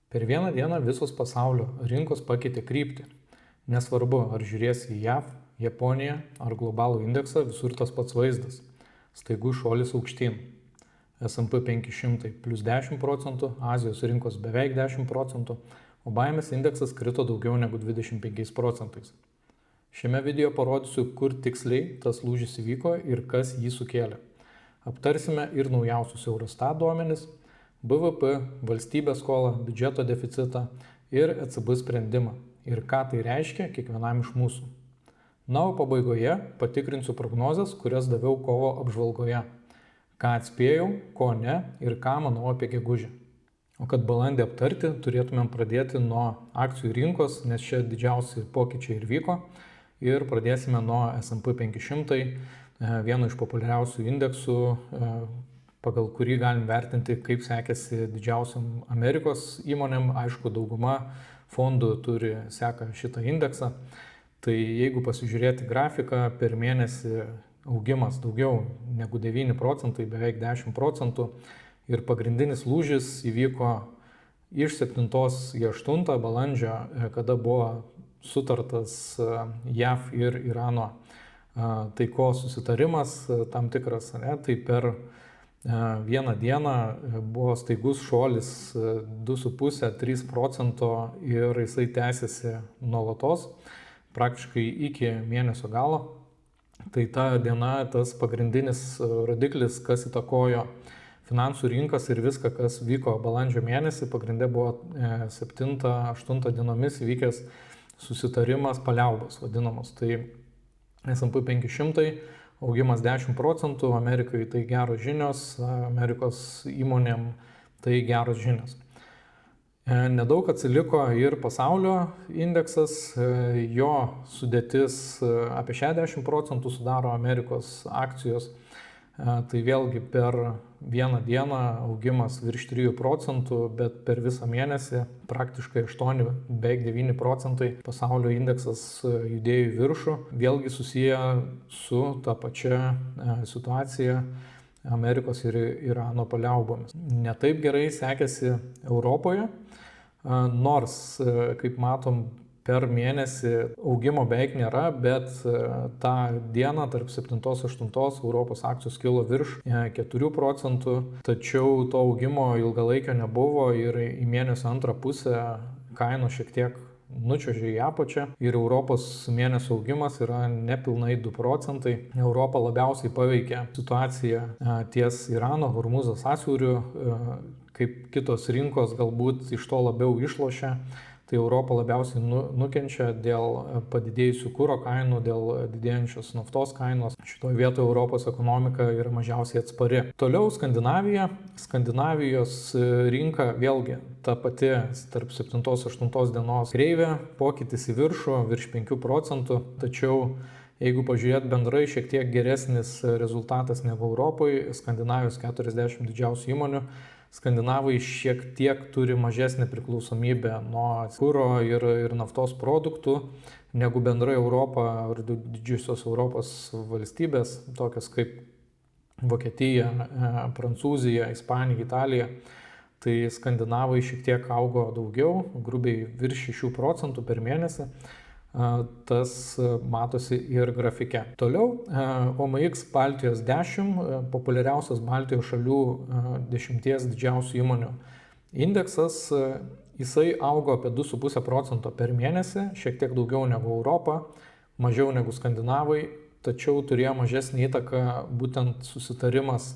Per vieną dieną visos pasaulio rinkos pakeitė kryptį. Nesvarbu, ar žiūrėsi į JAV, Japoniją ar globalų indeksą, visur tas pats vaizdas. Staigus šuolis aukštyn. S&P 500 plus 10%, Azijos rinkos beveik 10%, o baimės indeksas krito daugiau negu 25%. Šiame video parodysiu, kur tiksliai tas lūžis įvyko ir kas jį sukėlė. Aptarsime ir naujausius Eurostat duomenis, BVP, valstybės skolą, biudžeto deficitą ir ECB sprendimą ir ką tai reiškia kiekvienam iš mūsų. Na, o pabaigoje patikrinsiu prognozes, kurias daviau kovo apžvalgoje. Ką atspėjau, ko ne ir ką manau apie gegužę. O kad balandį aptarti, turėtumėm pradėti nuo akcijų rinkos, nes čia didžiausi pokyčiai ir vyko. Ir pradėsime nuo S&P 500, vieno iš populiariausių indeksų, pagal kurį galim vertinti, kaip sekėsi didžiausiam Amerikos įmonėm. Aišku, dauguma fondų seka šitą indeksą. Tai jeigu pasižiūrėti grafiką, per mėnesį augimas daugiau negu 9%, beveik 10%. Ir pagrindinis lūžis įvyko iš 7 į 8 balandžio, kada buvo sutartas JAV ir Irano taikos susitarimas tam tikras. Tai per vieną dieną buvo staigus šuolis 2,5–3% ir jisai tęsiasi nuolatos, praktiškai iki mėnesio galo. Tai ta diena, tas pagrindinis rodiklis, kas įtakojo finansų rinkas ir viską, kas vyko balandžio mėnesį, pagrindė buvo 7–8 dienomis įvykęs susitarimas paliaubos vadinamos. Tai S&P 500 augimas 10%, Amerikai tai geros žinios, Amerikos įmonėm tai geros žinios. Nedaug atsiliko ir pasaulio indeksas, jo sudėtis apie 60% sudaro Amerikos akcijos. Tai vėlgi per vieną dieną augimas virš 3%, bet per visą mėnesį praktiškai 8, beveik 9% pasaulio indeksas judėjo į viršų. Vėlgi susiję su ta pačia situacija Amerikos ir Irano paliaubomis. Netaip gerai sekėsi Europoje, nors, kaip matom, per mėnesį augimo beveik nėra, bet tą dieną tarp 7–8 Europos akcijos kilo virš 4%, tačiau to augimo ilgalaikio nebuvo ir į mėnesio antrą pusę kainos šiek tiek nučiuožė į apačią ir Europos mėnesio augimas yra nepilnai 2%. Europą labiausiai paveikė situacija ties Irano Hormuzo sąsiauriu, kaip kitos rinkos galbūt iš to labiau išlošia. Tai Europa labiausiai nukenčia dėl padidėjusių kuro kainų, dėl didėjančios naftos kainos. Šitoje vietoje Europos ekonomika yra mažiausiai atspari. Toliau Skandinavija. Skandinavijos rinka vėlgi ta pati tarp 7–8 dienos kreivė, pokytis į viršų virš 5%, tačiau jeigu pažiūrėt bendrai, šiek tiek geresnis rezultatas negu Europoje, Skandinavijos 40 didžiausių įmonių. Skandinavai šiek tiek turi mažesnę priklausomybę nuo kuro ir naftos produktų negu bendrai Europa ar didžiosios Europos valstybės, tokios kaip Vokietija, Prancūzija, Ispanija, Italija. Tai skandinavai šiek tiek augo daugiau, grubiai virš 6% per mėnesį. Tas matosi ir grafike. Toliau OMX Baltijos 10, populiariausias Baltijos šalių 10 didžiausių įmonių indeksas, jisai augo apie 2,5% per mėnesį, šiek tiek daugiau negu Europa, mažiau negu skandinavai, tačiau turėjo mažesnį įtaką būtent susitarimas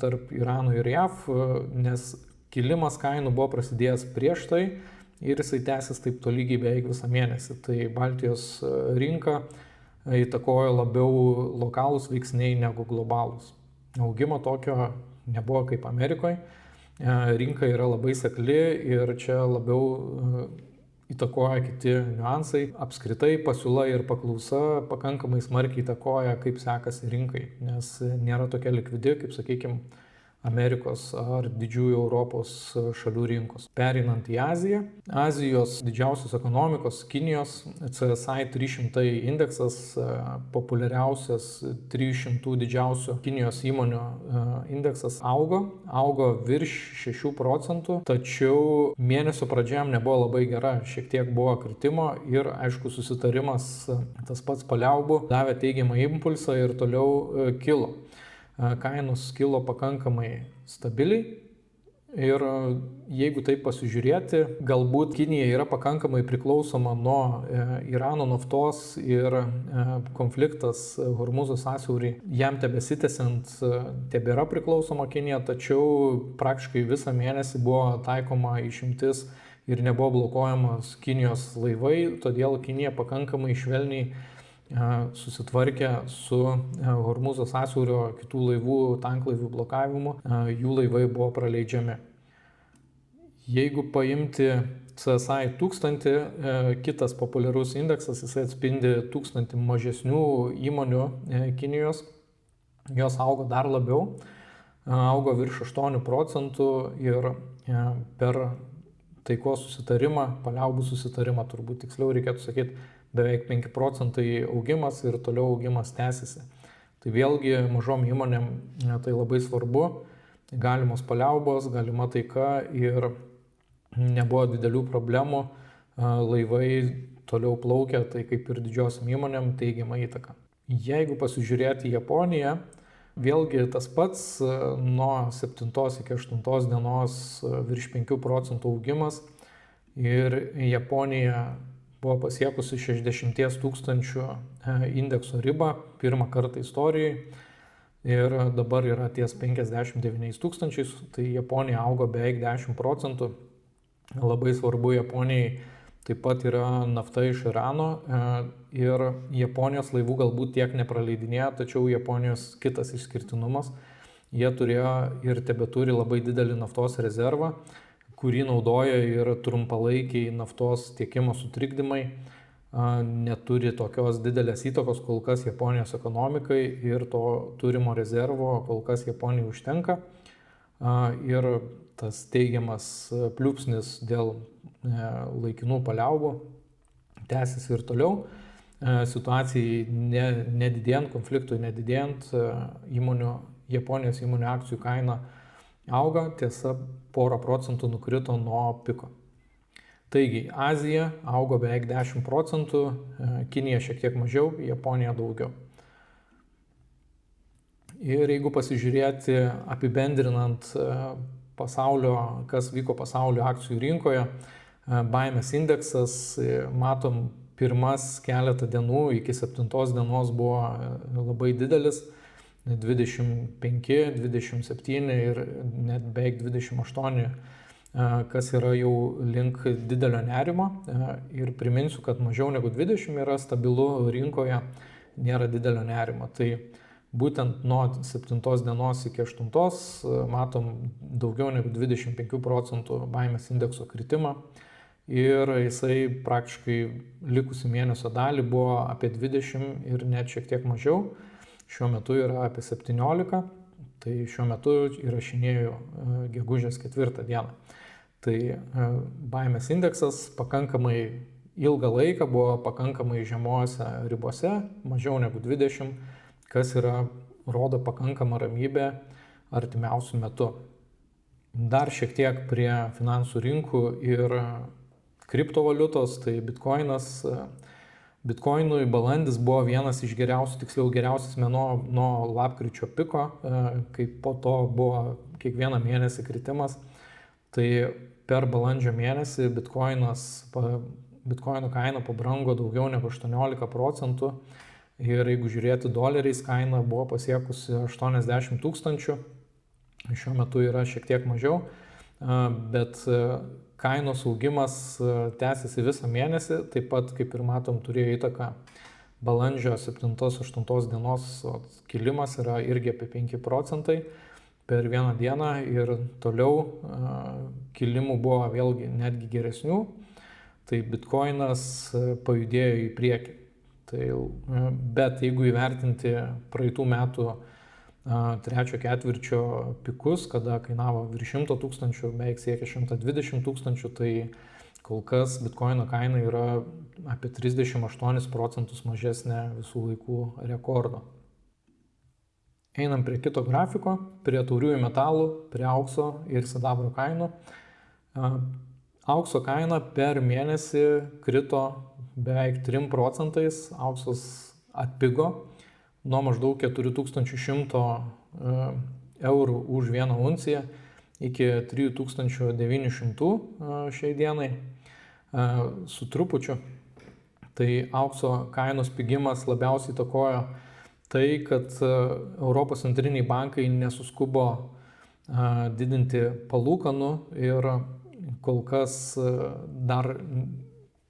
tarp Irano ir JAV, nes kilimas kainų buvo prasidėjęs prieš tai, ir jisai tęsis taip tolygiai beveik visą mėnesį. Tai Baltijos rinka įtakojo labiau lokalūs veiksniai negu globalūs. Augimo tokio nebuvo kaip Amerikoje. Rinka yra labai sekli ir čia labiau įtakoja kiti niuansai. Apskritai pasiūla ir paklausa pakankamai smarkiai įtakoja, kaip sekasi rinkai, nes nėra tokia likvidi, kaip sakykime, Amerikos ar didžiųjų Europos šalių rinkos. Pereinant į Aziją, Azijos didžiausios ekonomikos, Kinijos CSI 300 indeksas, populiariausias 300 didžiausių Kinijos įmonių indeksas augo virš 6%, tačiau mėnesio pradžiam nebuvo labai gera, šiek tiek buvo kritimo ir aišku susitarimas tas pats paliaubų davė teigiamą impulsą ir toliau kilo. Kainos kilo pakankamai stabiliai ir jeigu taip pasižiūrėti, galbūt Kinija yra pakankamai priklausoma nuo Irano naftos ir konfliktas Hormūzo sąsiaurį jam tebesitęsiant tebėra priklausoma Kinija, tačiau praktiškai visą mėnesį buvo taikoma išimtis ir nebuvo blokuojamas Kinijos laivai, todėl Kinija pakankamai švelniai susitvarkė su Hormūzo sąsiaurio kitų laivų, tanklaivių blokavimu, jų laivai buvo praleidžiami. Jeigu paimti CSI 1000, kitas populiarus indeksas, jisai atspindi 1000 mažesnių įmonių Kinijos, jos augo dar labiau, augo virš 8% ir per taikos susitarimą, paliaubų susitarimą, turbūt tiksliau reikėtų sakyti, beveik 5% augimas ir toliau augimas tęsiasi. Tai vėlgi mažom įmonėm tai labai svarbu, galimos paliaubos, galima taika ir nebuvo didelių problemų, laivai toliau plaukia, tai kaip ir didžiosiam įmonėm teigiama įtaka. Jeigu pasižiūrėti į Japoniją, vėlgi tas pats nuo 7 iki 8 dienos virš 5% augimas ir Japonija buvo pasiekusi 60 000 indekso ribą pirmą kartą istorijoje ir dabar yra ties 59 000, tai Japonija augo beveik 10%. Labai svarbu Japonijai taip pat yra nafta iš Irano ir Japonijos laivų galbūt tiek nepraleidinėja, tačiau Japonijos kitas išskirtinumas, jie turėjo ir tebeturi labai didelį naftos rezervą, kurį naudoja ir trumpalaikiai naftos tiekimo sutrikdymai, neturi tokios didelės įtakos kol kas Japonijos ekonomikai ir to turimo rezervo kol kas Japonijai užtenka. Ir tas teigiamas pliūpsnis dėl laikinų paliaubų tęsiasi ir toliau. Situacijai nedidėjant, konfliktui nedidėjant, Japonijos įmonių akcijų kaina auga, tiesa, porą procentų nukrito nuo piko. Taigi, Azija augo beveik 10%, Kinija šiek tiek mažiau, Japonija daugiau. Ir jeigu pasižiūrėti apibendrinant kas vyko pasaulio akcijų rinkoje, baimės indeksas, matom, pirmas keletą dienų iki 7 dienos buvo labai didelis, 25, 27 ir net beveik 28, kas yra jau link didelio nerimo. Ir priminsiu, kad mažiau negu 20 yra stabilu rinkoje, nėra didelio nerimo. Tai būtent nuo 7 dienos iki 8 matom daugiau negu 25% baimės indekso kritimą. Ir jisai praktiškai likusi mėnesio dalį buvo apie 20 ir net šiek tiek mažiau. Šiuo metu yra apie 17, tai šiuo metu įrašinėju gegužės 4 dieną. Tai baimės indeksas pakankamai ilgą laiką buvo pakankamai žemose ribose, mažiau negu 20, kas rodo pakankamą ramybę artimiausių metų. Dar šiek tiek prie finansų rinkų ir kriptovaliutos, tai Bitcoinui balandis buvo vienas iš geriausias mėnuo nuo lapkričio piko, kai po to buvo kiekvieną mėnesį kritimas. Tai per balandžio mėnesį Bitcoino kaina pabrango daugiau negu 18%. Ir jeigu žiūrėti doleriais, kaina buvo pasiekusi 80 000, šiuo metu yra šiek tiek mažiau, bet kainos augimas tęsiasi visą mėnesį, taip pat, kaip ir matom, turėjo įtaką balandžio 7-8 dienos kilimas yra irgi apie 5% per vieną dieną ir toliau kilimų buvo vėlgi netgi geresnių, tai Bitcoinas pajudėjo į priekį. Bet jeigu įvertinti praeitų metų trečio ketvirčio pikus, kada kainavo virš 100 tūkstančių, beveik siekia 120 tūkstančių, tai kol kas bitkoino kaina yra apie 38% mažesnė visų laikų rekordo. Einam prie kito grafiko, prie tauriųjų metalų, prie aukso ir sidabro kainų. Aukso kaina per mėnesį krito beveik 3%, auksas atpigo nuo maždaug 4100 eurų už vieną unciją iki 3900 šiai dienai su trupučiu. Tai aukso kainos pigimas labiausiai įtakojo tai, kad Europos centriniai bankai nesuskubo didinti palūkanų ir kol kas dar,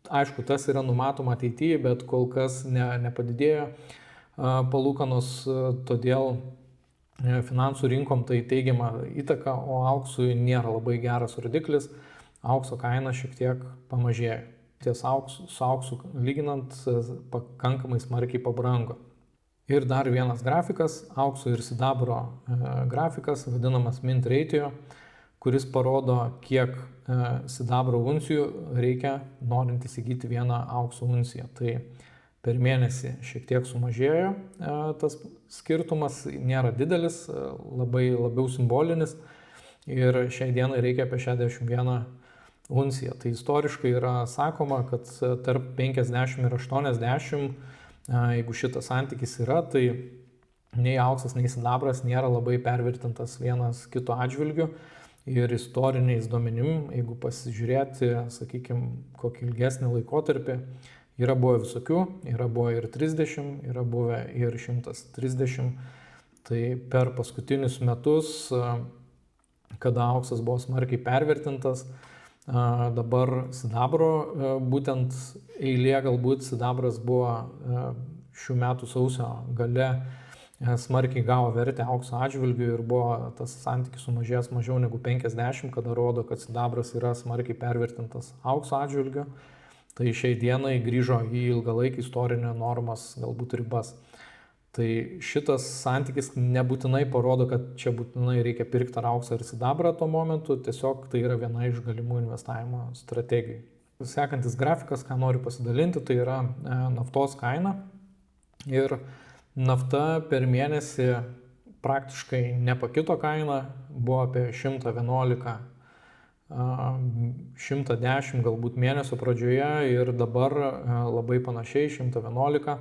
aišku, tas yra numatoma ateityje, bet kol kas nepadidėjo palūkanos, todėl finansų rinkom tai teigiama įtaka, o auksui nėra labai geras rodiklis, aukso kaina šiek tiek pamažėjo. Ties su auksu lyginant pakankamai smarkiai pabrango. Ir dar vienas grafikas, aukso ir sidabro grafikas, vadinamas mint ratio, kuris parodo, kiek sidabro uncijų reikia norint įsigyti vieną aukso unciją. Tai per mėnesį šiek tiek sumažėjo tas skirtumas, nėra didelis, labiau simbolinis ir šiai dienai reikia apie 61 unciją. Tai istoriškai yra sakoma, kad tarp 50 ir 80, jeigu šitas santykis yra, tai nei auksas, nei sidabras nėra labai pervertintas vienas kito atžvilgiu. Ir istoriniais duomenim, jeigu pasižiūrėti, sakykime, kokį ilgesnį laikotarpį, yra buvę visokių, yra buvę ir 30, yra buvę ir 130. Tai per paskutinius metus, kada auksas buvo smarkiai pervertintas, dabar sidabro, būtent eilė galbūt sidabras buvo šių metų sausio gale smarkiai gavo vertę aukso atžvilgiu ir buvo tas santykis sumažėjęs mažiau negu 50, kada rodo, kad sidabras yra smarkiai pervertintas aukso atžvilgiu. Tai šiai dienai grįžo į ilgalaikį istorinio normas galbūt ribas. Tai šitas santykis nebūtinai parodo, kad čia būtinai reikia pirkti ar auksą ar sidabrą tuo momentu, tiesiog tai yra viena iš galimų investavimo strategijų. Sekantis grafikas, ką noriu pasidalinti, tai yra naftos kaina. Ir nafta per mėnesį praktiškai nepakito kaina, buvo apie 111, 110 galbūt mėnesio pradžioje ir dabar labai panašiai 111.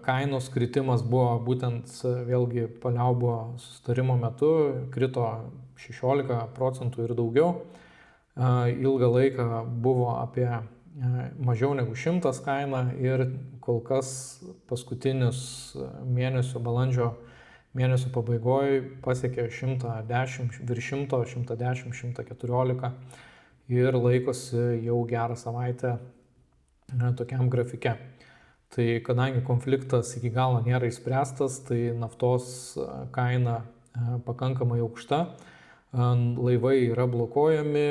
Kainos kritimas buvo būtent vėlgi paliaubų susitarimo metu, krito 16% ir daugiau. Ilgą laiką buvo apie mažiau negu 100 kaina ir kol kas paskutinius mėnesio, balandžio mėnesio pabaigoje pasiekė 110, virš 100, 110, 114 ir laikosi jau gerą savaitę tokiam grafike. Tai kadangi konfliktas iki galo nėra išspręstas, tai naftos kaina pakankamai aukšta, laivai yra blokuojami,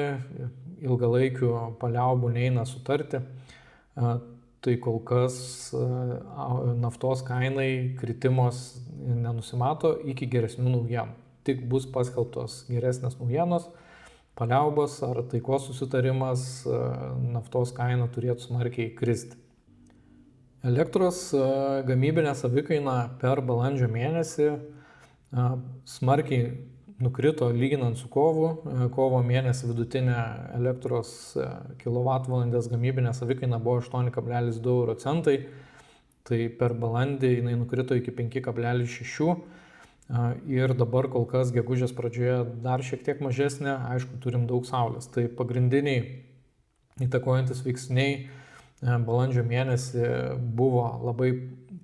ilgalaikių paliaubų neina sutarti, tai kol kas naftos kainai kritimos nenusimato iki geresnių naujienų. Tik bus paskelbtos geresnės naujienos, paliaubos ar taikos susitarimas, naftos kaina turėtų smarkiai kristi. Elektros gamybinė savikaina per balandžio mėnesį smarkiai nukrito lyginant su kovu. Kovo mėnesį vidutinė elektros kilovatvalandės gamybinė savikaina buvo 8,2 euro centai, tai per balandį jinai nukrito iki 5,6 ir dabar kol kas gegužės pradžioje dar šiek tiek mažesnė, aišku, turim daug saulės. Tai pagrindiniai įtakojantis veiksniai balandžio mėnesį buvo labai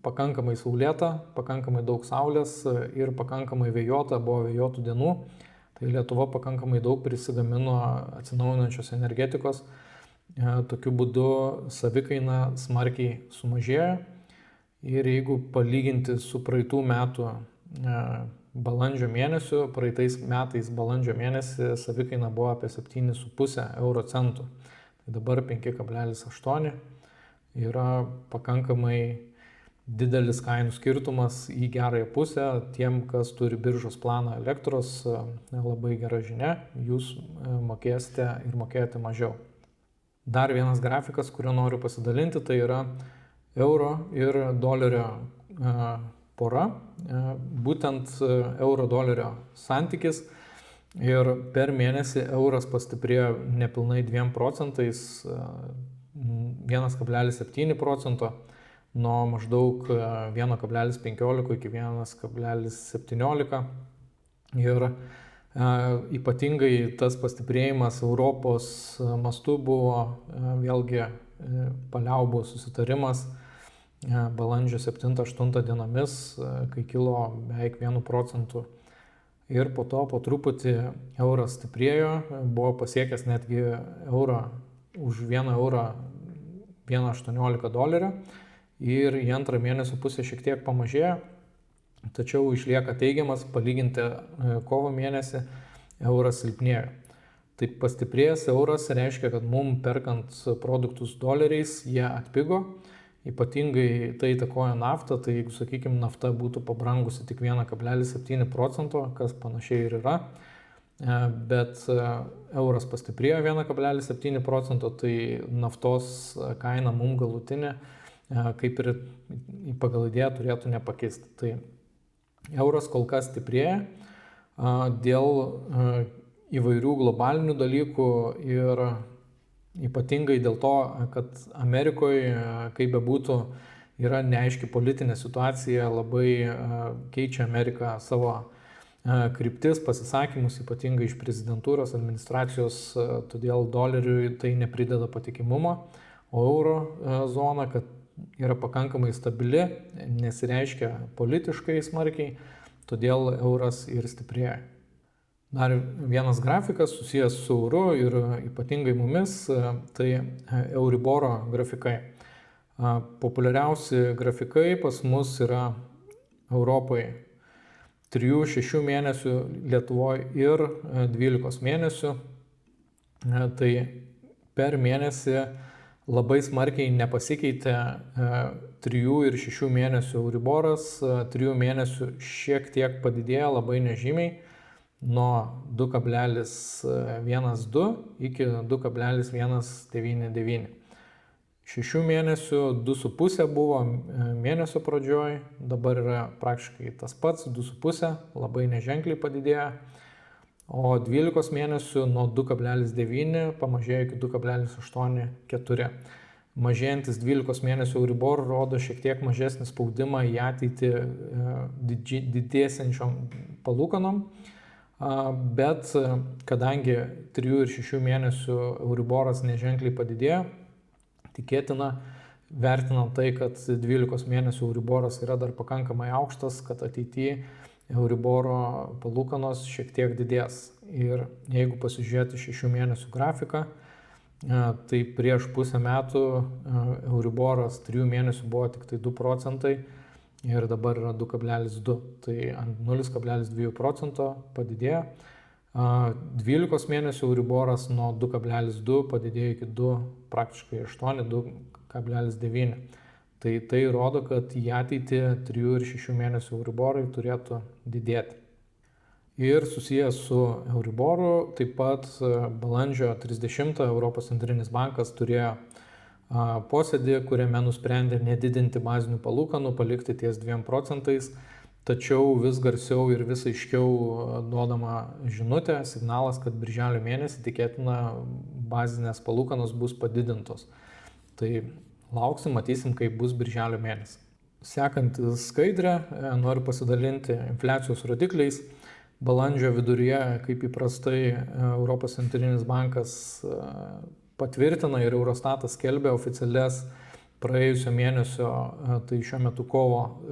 pakankamai saulėta, pakankamai daug saulės ir pakankamai vėjuota, buvo vėjuotų dienų. Tai Lietuva pakankamai daug prisigamino atsinaujinančios energetikos. Tokiu būdu savikaina smarkiai sumažėjo. Ir jeigu palyginti su praeitų metų balandžio mėnesiu, praeitais metais balandžio mėnesį savikaina buvo apie 7,5 euro centų. Tai dabar 5,8 yra pakankamai didelis kainų skirtumas į gerąją pusę. Tiem, kas turi biržos planą elektros, labai gera žinia, jūs mokėsite ir mokėjote mažiau. Dar vienas grafikas, kuriuo noriu pasidalinti, tai yra euro ir dolerio pora, būtent euro dolerio santykis. Ir per mėnesį euras pastiprėjo nepilnai 2 procentais, 1,7 procento, nuo maždaug 1,15 iki 1,17. Ir ypatingai tas pastiprėjimas Europos mastu buvo vėlgi paliaubų susitarimas balandžio 7-8 dienomis, kai kilo beveik 1 procentu. Ir po to po truputį euras stiprėjo, buvo pasiekęs netgi eurą už 1 eurą 1,18 dolerio ir į antrą mėnesio pusę šiek tiek pamažėjo, tačiau išlieka teigiamas, palyginti kovo mėnesį euras silpnėjo. Tai pastiprėjęs euras reiškia, kad mums perkant produktus doleriais jie atpigo, ypatingai tai įtakoja naftą, tai jeigu, sakykime, nafta būtų pabrangusi tik 1,7 procento, kas panašiai ir yra, bet euras pastiprėjo 1,7 procento, tai naftos kaina mums galutinė, kaip ir pagal idėją turėtų nepakeisti. Tai euras kol kas stiprėja dėl įvairių globalinių dalykų ir ypatingai dėl to, kad Amerikoje, kaip bebūtų, yra neaiški politinė situacija, labai keičia Amerika savo kryptis, pasisakymus, ypatingai iš prezidentūros, administracijos, todėl doleriui tai neprideda patikimumo, o euro zona, kad yra pakankamai stabili, nesireiškia politiškai smarkiai, todėl euras ir stiprėja. Dar vienas grafikas susijęs su euru ir ypatingai mumis, tai Euriboro grafikai. Populiariausi grafikai pas mus yra Europoje 3-6 mėnesių, Lietuvoje ir 12 mėnesių. Tai per mėnesį labai smarkiai nepasikeitė 3 ir 6 mėnesių Euriboras, 3 mėnesių šiek tiek padidėjo labai nežymiai, nuo 2,12 iki 2,199. 6 mėnesių 2,5 buvo mėnesio pradžioj, dabar yra praktiškai tas pats, 2,5, labai neženkliai padidėjo, o 12 mėnesių nuo 2,9 pamažėjo iki 2,84. Mažėjantis 12 mėnesių Euribor rodo šiek tiek mažesnį spaudimą į ateitį didėsiančiom palūkanom. Bet kadangi 3 ir 6 mėnesių Euriboras neženkliai padidėjo, tikėtina, vertinant tai, kad 12 mėnesių Euriboras yra dar pakankamai aukštas, kad ateityje Euriboro palūkanos šiek tiek didės. Ir jeigu pasižiūrėti 6 mėnesių grafiką, tai prieš pusę metų Euriboras 3 mėnesių buvo tik tai 2 procentai, ir dabar yra 2,2, tai ant 0,2 procento padidėjo. 12 mėnesių Euriboras nuo 2,2 padidėjo iki 2, praktiškai 8, 2,9. Tai rodo, kad į ateitį 3 ir 6 mėnesių Euriborai turėtų didėti. Ir susijęs su Euriboru, taip pat balandžio 30 Europos centrinis bankas turėjo posėdį, kuriame nusprendė nedidinti bazinių palūkanų, palikti ties 2 procentais, tačiau vis garsiau ir vis aiškiau duodama žinutė, signalas, kad birželio mėnesį tikėtina bazinės palūkanos bus padidintos. Tai lauksim, matysim, kaip bus birželio mėnesį. Sekantis skaidrę, noriu pasidalinti infliacijos rodikliais. Balandžio viduryje, kaip įprastai, Europos centrinis bankas patvirtina ir Eurostatas skelbia oficialias praėjusio mėnesio, tai šiuo metu kovo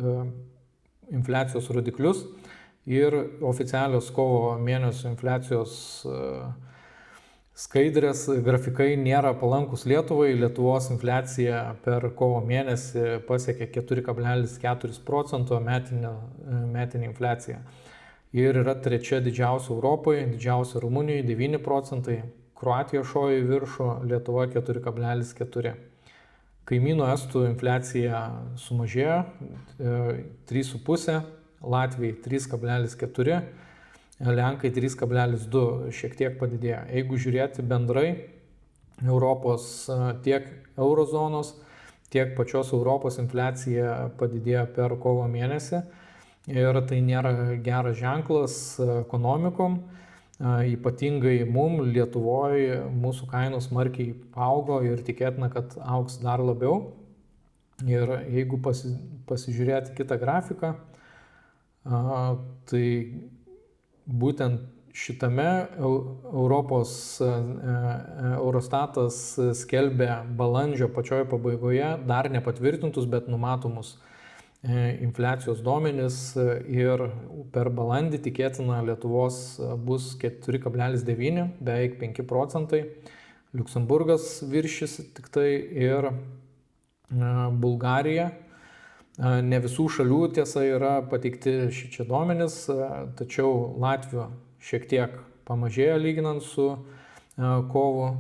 infliacijos rodiklius, ir oficialios kovo mėnesio infliacijos skaidrės grafikai nėra palankus Lietuvai. Lietuvos infliacija per kovo mėnesį pasiekė 4,4 procento metinė infliacija ir yra trečia didžiausia Europoje, didžiausia Rumunijoje 9 procentai. Kroatija šojo į viršų, Lietuva 4,4. Kaimynų estų infliacija sumažėjo 3,5, Latvijai 3,4, Lenkai 3,2 šiek tiek padidėjo. Jeigu žiūrėti bendrai Europos tiek eurozonos, tiek pačios Europos infliacija padidėjo per kovo mėnesį ir tai nėra geras ženklas ekonomikom. Ypatingai Lietuvoje mūsų kainos smarkiai paaugo ir tikėtina, kad augs dar labiau. Ir jeigu pasižiūrėti kitą grafiką, tai būtent šitame Eurostatas skelbė balandžio pačioje pabaigoje dar nepatvirtintus, bet numatomus infliacijos duomenis ir per balandį tikėtina Lietuvos bus 4,9, beveik 5 procentai, Liuksemburgas viršys tik tai ir Bulgarija. Ne visų šalių tiesa yra pateikti šičia duomenis, tačiau Latvijos šiek tiek pamažėjo lyginant su kovu,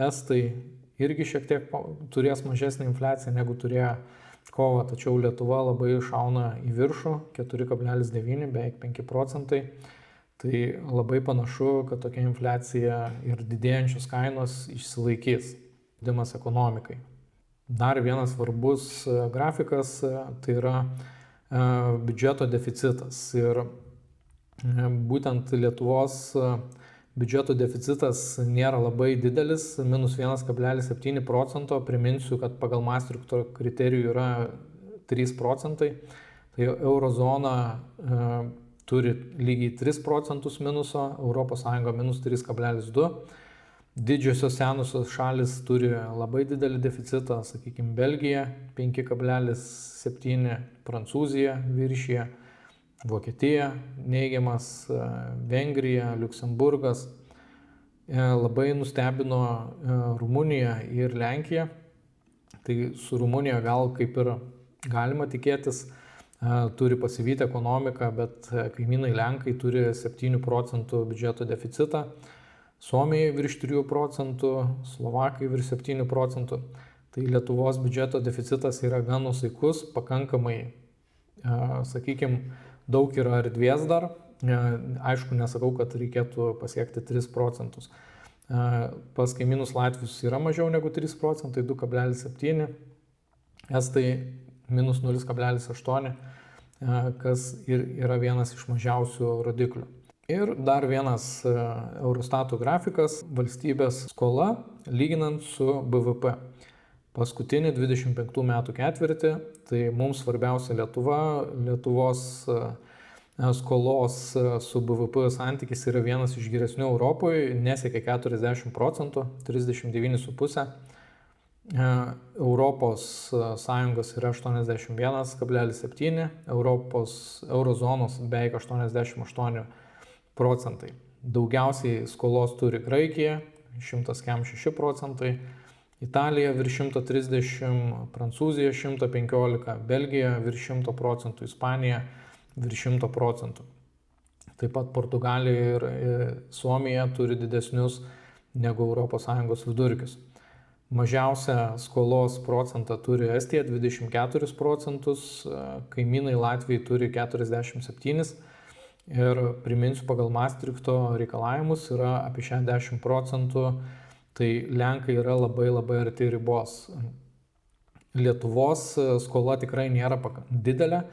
estai irgi šiek tiek turės mažesnį infliaciją negu turėjo kovą, tačiau Lietuva labai šauna į viršų, 4,9, beveik 5 procentai. Tai labai panašu, kad tokia infliacija ir didėjančios kainos išsilaikys, dimas ekonomikai. Dar vienas svarbus grafikas, tai yra biudžeto deficitas. Ir būtent Lietuvos biudžeto deficitas nėra labai didelis, minus 1,7 procento. Priminsiu, kad pagal Maastrichto kriterijų yra 3 procentai. Tai eurozona turi lygiai 3 procentus minuso, ES minus 3,2. Didžiosios senosios šalis turi labai didelį deficitą, sakykime, Belgija 5,7, Prancūzija viršyje, Vokietija neigiamas, Vengrija, Liuksemburgas. Labai nustebino Rumunija ir Lenkija. Tai su Rumunija gal kaip ir galima tikėtis, turi pasivyti ekonomiką, bet kaimynai Lenkai turi 7 procentų biudžeto deficitą. Suomijai virš 3 procentų, Slovakai virš 7 procentų. Tai Lietuvos biudžeto deficitas yra gan nusaikus, pakankamai, sakykime, daug yra erdvės dar. Aišku, nesakau, kad reikėtų pasiekti 3 procentus. Pas kaimynus Latvius yra mažiau negu 3 procentai, 2,7. Estai minus 0,8, kas ir yra vienas iš mažiausių rodiklių. Ir dar vienas Eurostato grafikas - valstybės skola lyginant su BVP. Paskutinį 25 metų ketvirtį, tai mums svarbiausia Lietuvos skolos su BVP santykis yra vienas iš geresnių Europoje, nesiekia 40 procentų, 39,5. Europos Sąjungos yra 81,7, eurozonos beveik 88 procentai. Daugiausiai skolos turi Graikija, 106 procentai, Italija virš 130, Prancūzija 115, Belgija virš 100 procentų, Ispanija virš 100 procentų. Taip pat Portugalija ir Suomija turi didesnius negu ES vidurkius. Mažiausią skolos procentą turi Estija 24 procentus, kaimynai Latvijai turi 47 ir priminsiu, pagal Maastrichto reikalavimus yra apie 60 procentų, tai Lenkai yra labai arti ribos. Lietuvos skola tikrai nėra didelė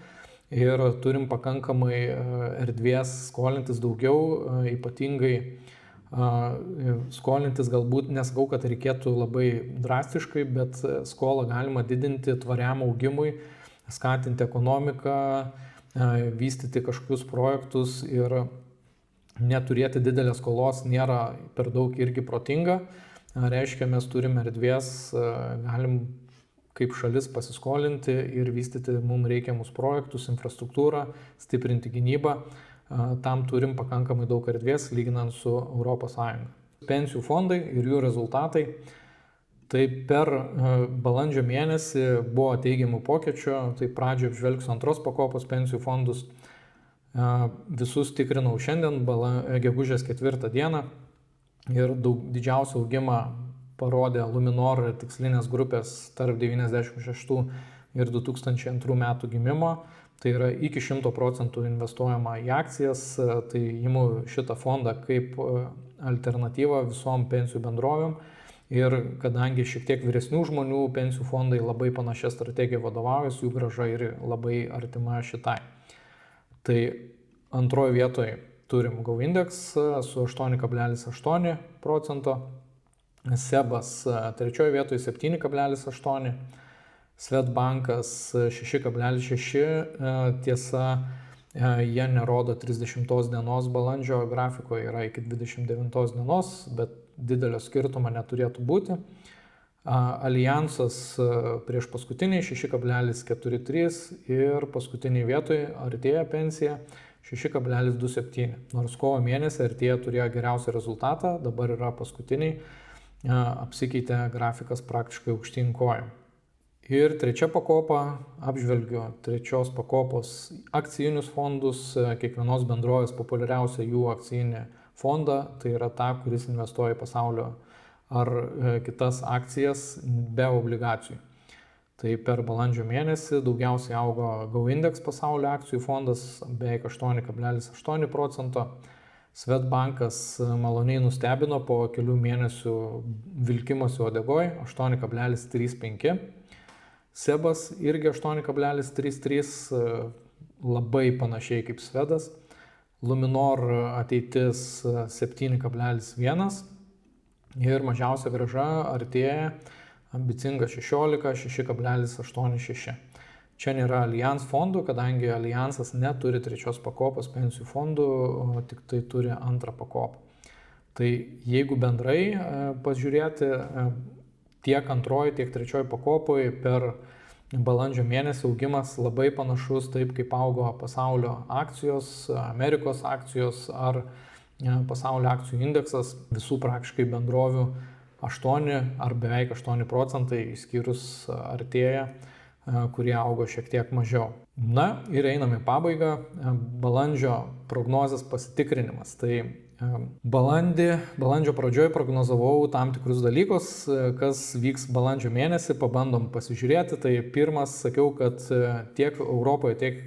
ir turim pakankamai erdvės skolintis daugiau, ypatingai skolintis galbūt, nesakau, kad reikėtų labai drastiškai, bet skolą galima didinti tvariam augimui, skatinti ekonomiką, vystyti kažkokius projektus ir neturėti didelės skolos nėra per daug irgi protinga. Reiškia, mes turime erdvės, galim kaip šalis pasiskolinti ir vystyti mums reikiamus projektus, infrastruktūrą, stiprinti gynybą. Tam turim pakankamai daug erdvės lyginant su ES. Pensijų fondai ir jų rezultatai. Tai per balandžio mėnesį buvo teigiamų pokyčių, tai pradžioje apžvelgsiu antros pakopos pensijų fondus. Visus tikrinau šiandien, gegužės 4 dieną ir didžiausią augimą parodė Luminor tikslinės grupės tarp 96 ir 2002 metų gimimo. Tai yra iki 100% investuojama į akcijas, tai imu šitą fondą kaip alternatyvą visom pensijų bendrovėm. Ir kadangi šiek tiek vyresnių žmonių pensijų fondai labai panašia strategija vadovaujasi, jų grąža ir labai artima šitai. Tai antroje vietoje turim GoIndex su 8,8%, SEBas trečioje vietoje 7,8%, Swedbankas 6,6%, tiesa, jie nerodo 30 dienos balandžio grafiko, yra iki 29 dienos, bet didelio skirtumo neturėtų būti. Aljansas prieš paskutiniai 6,43 ir paskutiniai vietoje Artėja pensija 6,27. Nors kovo mėnesį Artėja turėjo geriausią rezultatą, dabar yra paskutiniai, apsikeitė grafikas praktiškai aukštyn kojom. Ir trečia pakopa, apžvelgiu trečios pakopos akcijinius fondus, kiekvienos bendrovės populiariausia jų akcijinį fondą, tai yra ta, kuris investuoja į pasaulio ar kitas akcijas be obligacijų. Tai per balandžio mėnesį daugiausiai augo GoIndex pasaulio akcijų fondas beveik 8,8%. Swedbankas maloniai nustebino po kelių mėnesių vilkimosi uodegoj 8,35%. SEBas irgi 8,33, labai panašiai kaip Svedas. Luminor ateitis 7,1 ir mažiausia grąža Artėja ambicinga 6,86. Čia nėra Allianz fondų, kadangi Allianzas neturi trečios pakopos pensijų fondų, tik tai turi antrą pakopą. Tai jeigu bendrai pažiūrėti, tiek antroji, tiek trečioji pakopoje per balandžio mėnesį augimas labai panašus, taip kaip augo pasaulio akcijos, Amerikos akcijos ar pasaulio akcijų indeksas, visų praktiškai bendrovių 8 ar beveik 8%, išskyrus Artėja, kurie augo šiek tiek mažiau. Na ir einame į pabaigą, balandžio prognozės pasitikrinimas. Tai balandžio pradžioje prognozavau tam tikrus dalykus, kas vyks balandžio mėnesį, pabandom pasižiūrėti. Tai pirmas, sakiau, kad tiek Europoje, tiek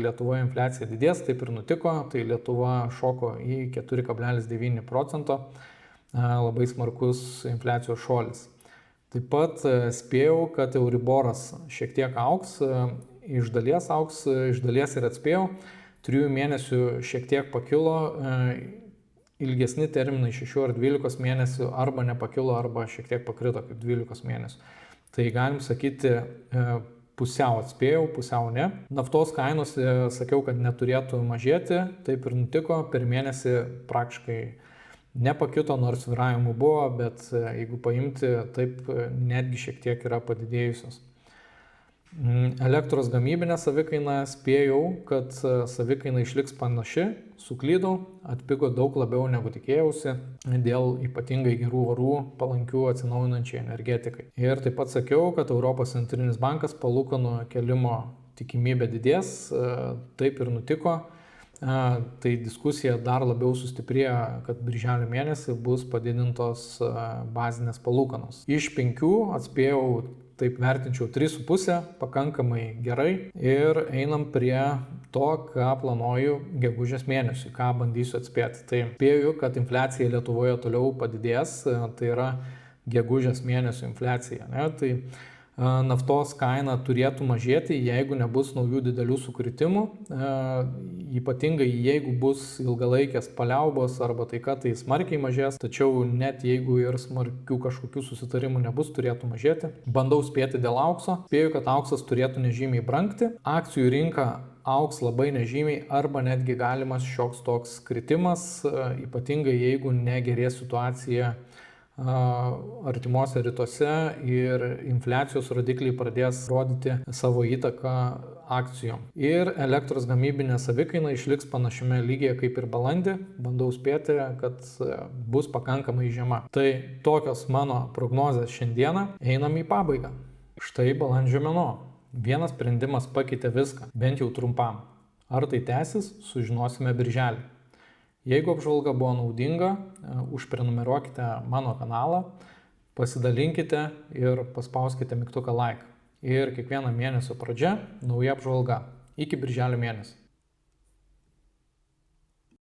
Lietuvoje infliacija didės, taip ir nutiko. Tai Lietuva šoko į 4,9%, labai smarkus infliacijos šuolis. Taip pat spėjau, kad Euriboras šiek tiek auks, iš dalies ir atspėjau. 3 mėnesių šiek tiek pakilo, ilgesni terminai 6 ar 12 mėnesių arba nepakilo, arba šiek tiek pakrito kaip 12 mėnesių. Tai galim sakyti, pusiau atspėjau, pusiau ne. Naftos kainos sakiau, kad neturėtų mažėti, taip ir nutiko, per mėnesį praktiškai nepakito, nors svyravimų buvo, bet jeigu paimti, taip netgi šiek tiek yra padidėjusios. Elektros gamybinė savikaina spėjau, kad savikaina išliks panaši, suklydau, atpigo daug labiau negu tikėjausi dėl ypatingai gerų orų palankių atsinaujinančiai energetikai. Ir taip pat sakiau, kad Europos centrinis bankas palūkanų kėlimo tikimybė didės, taip ir nutiko. Tai diskusija dar labiau sustiprėjo, kad birželio mėnesį bus padidintos bazinės palūkanos. Iš 5 atspėjau, taip vertinčiau 3,5, pakankamai gerai. Ir einam prie to, ką planuoju gegužės mėnesį, ką bandysiu atspėti. Tai spėju, kad infliacija Lietuvoje toliau padidės, tai yra gegužės mėnesio infliacija. Ne? Tai naftos kaina turėtų mažėti, jeigu nebus naujų didelių sukritimų, ypatingai jeigu bus ilgalaikės paliaubos arba taika, tai smarkiai mažės, tačiau net jeigu ir smarkių kažkokių susitarimų nebus, turėtų mažėti. Bandau spėti dėl aukso, spėju, kad auksas turėtų nežymiai brangti, akcijų rinka auks labai nežymiai arba netgi galimas šioks toks kritimas, ypatingai jeigu negerės situacija artimuose rytuose ir infliacijos rodikliai pradės rodyti savo įtaką akcijom. Ir elektros gamybinė savikaina išliks panašiame lygyje kaip ir balandį. Bandau spėti, kad bus pakankamai žema. Tai tokios mano prognozės šiandieną. Einam į pabaigą. Štai balandžio mėnuo. Vienas sprendimas pakeitė viską, bent jau trumpam. Ar tai tęsis, sužinosime birželį. Jeigu apžvalga buvo naudinga, užprenumeruokite mano kanalą, pasidalinkite ir paspauskite mygtuką like. Ir kiekvieną mėnesio pradžia nauja apžvalga. Iki birželio mėnesio.